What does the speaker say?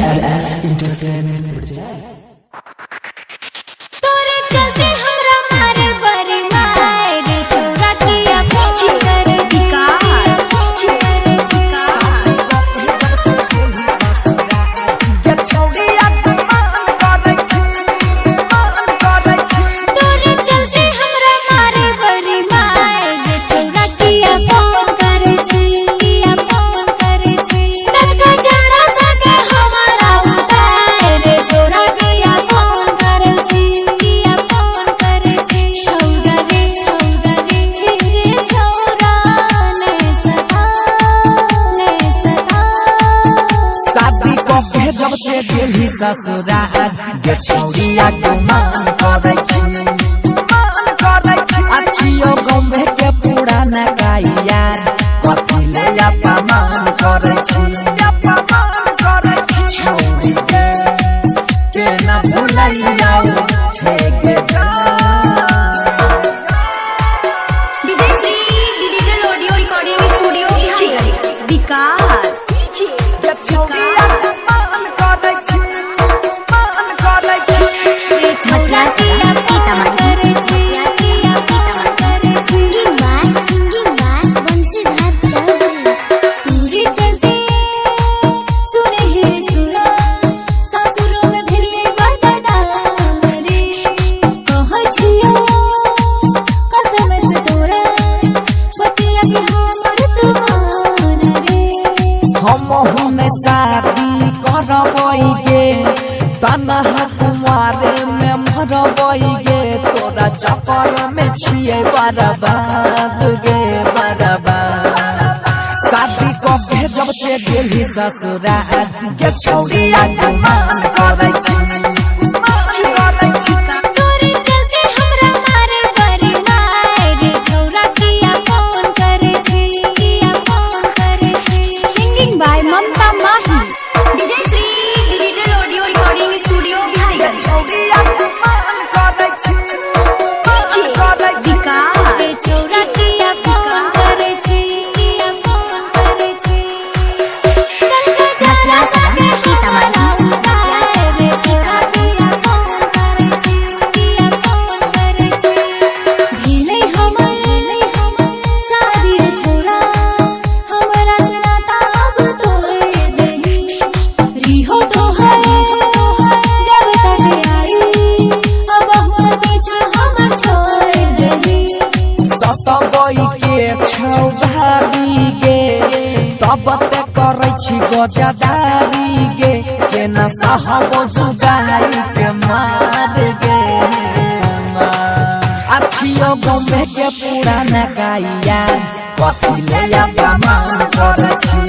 DRS Entertainment presents. तोरे चलते हमरा मारे बरी मार छोरा किया पीछे कर झिका के छोड़ी आत्मान करे छी तोरे चलते हमरा मारे बरी मार छोरा किया फोन करे छी तड़का जरा सके हमारा उतार छोरा किया फोन करे छी छोरा रे छोरा ने सदा शादी को के जब से दिल्ली ससुराल के छोड़ी आत्मान करे छी अच्छियो गंभे के पुराना गाइया कथी ले अपमान करे छी छोड़ी के ना भुलाइया हे के Vijay Shri digital audio recording studio Vikas के छोड़ी आत्मान करे छी रे छोरा किया फोन करे छी सिंगिंग बात बंसीधर चढ़ तूरी चलते सुने हे छोरा सासुरों में भेलिए बदनाम रे कहै छियो कसम से तोरा बतिया कि हमर तुमान रे हम हुने शादी करबई गे तनहा कुमारे में मरबई गे तोरा चक्कर में छिए बर्बाद गे बर्बाद शादी को के जब से दिल्ली ससुराल के छोड़ी आत्मान करे छी तोरे चलते हमरा मारे बरी मार छोरा किया फोन करे छी singing by Mamta Mahi Vijay Shri digital audio recording studio Bihariganj छोड़ी आत्मान करे छी विकास रे छोरा किया फोन करे छी तड़का जरा सके हमारा उतार छोरा किया फोन करे छी भेलै हमर शादी छोरा हमरा से नाता अब तोड़ देही रिहो तोहर जब तक आई अब हुन पीछा हमर छोड़ देही सतबई के छौधारी गे तब ते करे छी गजदारी गे के न सहबो जुदाई के मार गे अच्छियो गमे के पुराना गाइया कथी ले अपमान करे छी